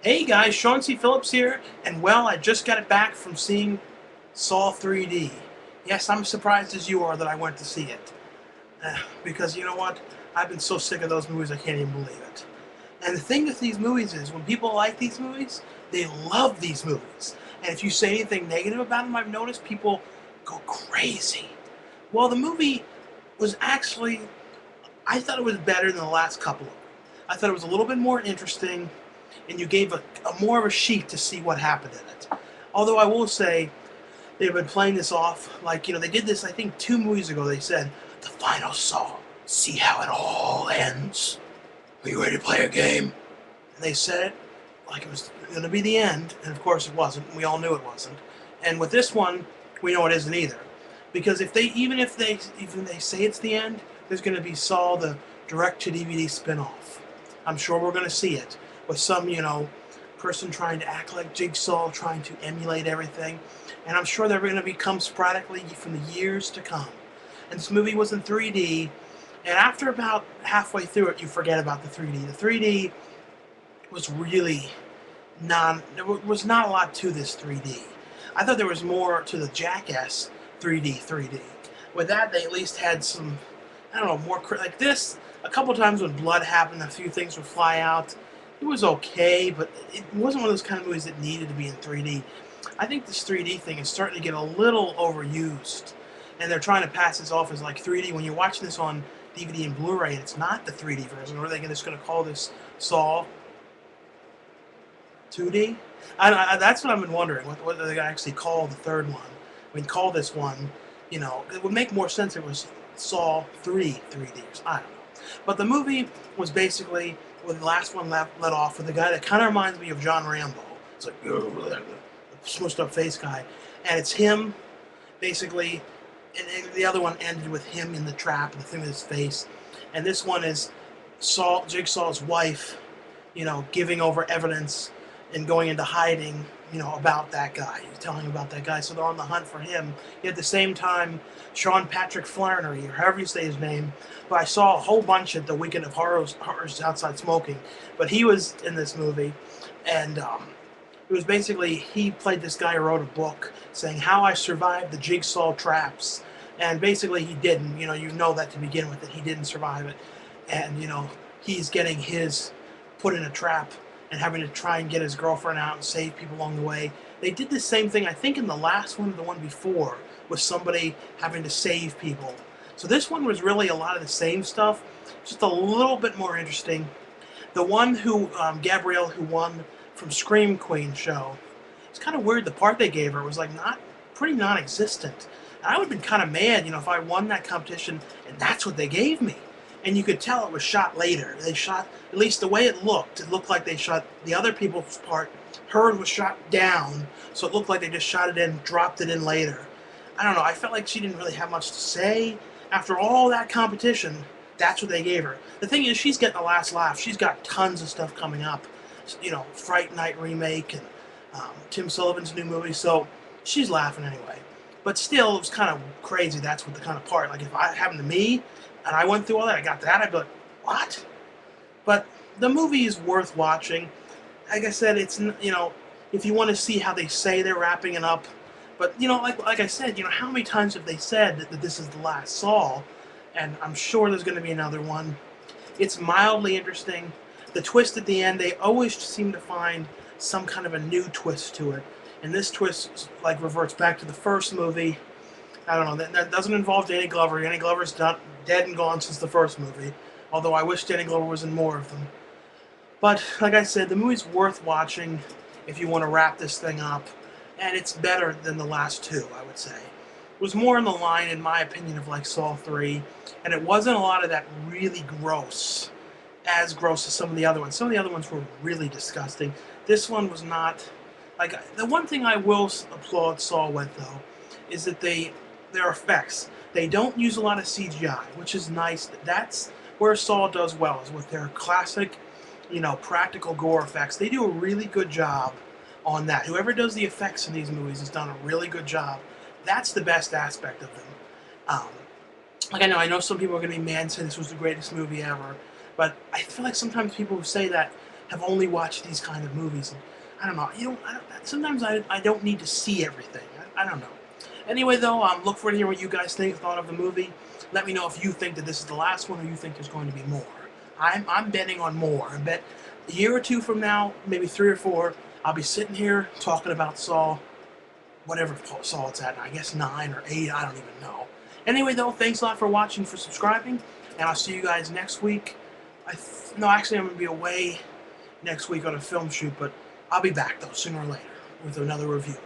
Hey guys, Sean C. Phillips here, and well, I just got it back from seeing Saw 3D. Yes, I'm surprised as you are that I went to see it. Because you know what? I've been so sick of those movies I can't even believe it. And the thing with these movies is, when people like these movies, they love these movies. And if you say anything negative about them, I've noticed people go crazy. Well, the movie was actually, I thought it was better than the last couple of them. I thought it was a little bit more interesting, and you gave a more of a sheet to see what happened in it. Although I will say, they've been playing this off like, they did this, I think, 2 movies ago. They said, the final Saw, see how it all ends. Are you ready to play a game? And they said it like it was going to be the end, and of course it wasn't. We all knew it wasn't. And with this one, we know it isn't either. Because even if they say it's the end, there's going to be Saw the direct-to-DVD spin-off. I'm sure we're going to see it with some, person trying to act like Jigsaw, trying to emulate everything. And I'm sure they're going to become sporadically from the years to come. And this movie was in 3D, and after about halfway through it, you forget about the 3D. The 3D was really there was not a lot to this 3D. I thought there was more to the Jackass 3D. With that, they at least had some, I don't know, more like this. A couple times when blood happened, a few things would fly out. It was okay, but it wasn't one of those kind of movies that needed to be in 3D. I think this 3D thing is starting to get a little overused, and they're trying to pass this off as like 3D. When you're watching this on DVD and Blu-ray, it's not the 3D version. Or are they just going to call this Saw 2D? That's what I've been wondering. What are they going to actually call the third one? I mean, call this one, it would make more sense if it was Saw 3 3D. I don't know. But the movie was basically, with the last one let off with a guy that kind of reminds me of John Rambo. It's like, the smushed up face guy. And it's him, basically, and the other one ended with him in the trap and the thing with his face. And this one is Jigsaw's wife, giving over evidence and going into hiding, about that guy, telling about that guy. So they're on the hunt for him. Yet at the same time, Sean Patrick Flanery, or however you say his name, who I saw a whole bunch at the Weekend of Horrors Outside Smoking, but he was in this movie, and it was basically, he played this guy who wrote a book saying how I survived the Jigsaw traps, and basically he didn't. You know that to begin with, that he didn't survive it, and he's getting his put in a trap and having to try and get his girlfriend out and save people along the way. They did the same thing, I think, in the last one or the one before, with somebody having to save people. So this one was really a lot of the same stuff, just a little bit more interesting. The one who, Gabrielle, who won from Scream Queen show, it's kind of weird. The part they gave her was like pretty non-existent. And I would have been kind of mad, if I won that competition and that's what they gave me. And you could tell it was shot later. They shot, at least the way it looked like they shot the other people's part. Hers was shot down, so it looked like they just shot it in, dropped it in later. I don't know, I felt like she didn't really have much to say. After all that competition, that's what they gave her. The thing is, she's getting the last laugh. She's got tons of stuff coming up. Fright Night remake and Tim Sullivan's new movie, so she's laughing anyway. But still, it was kind of crazy. That's what the kind of part, like if it happened to me, and I went through all that, I got that, I'd be like, what? But the movie is worth watching. Like I said, it's, if you want to see how they say they're wrapping it up. But, like I said, how many times have they said that this is the last Saw? And I'm sure there's going to be another one. It's mildly interesting. The twist at the end, they always seem to find some kind of a new twist to it. And this twist, reverts back to the first movie. I don't know, that doesn't involve Danny Glover. Danny Glover's dead and gone since the first movie, although I wish Danny Glover was in more of them. But, like I said, the movie's worth watching if you want to wrap this thing up, and it's better than the last two, I would say. It was more in the line, in my opinion, of like Saw 3, and it wasn't a lot of that really as gross as some of the other ones. Some of the other ones were really disgusting. This one was not. The one thing I will applaud Saw with, though, is that their effects. They don't use a lot of CGI, which is nice. That's where Saw does well, is with their classic, practical gore effects. They do a really good job on that. Whoever does the effects in these movies has done a really good job. That's the best aspect of them. I know some people are going to be mad and say this was the greatest movie ever, but I feel like sometimes people who say that have only watched these kind of movies. And I don't know. Sometimes I don't need to see everything. I don't know. Anyway, though, look forward to hearing what you guys thought of the movie. Let me know if you think that this is the last one or you think there's going to be more. I'm betting on more. I bet a year or two from now, maybe 3 or 4, I'll be sitting here talking about Saw, whatever Saw it's at. I guess 9 or 8. I don't even know. Anyway, though, thanks a lot for watching, for subscribing, and I'll see you guys next week. No, actually, I'm going to be away next week on a film shoot, but I'll be back, though, sooner or later with another review.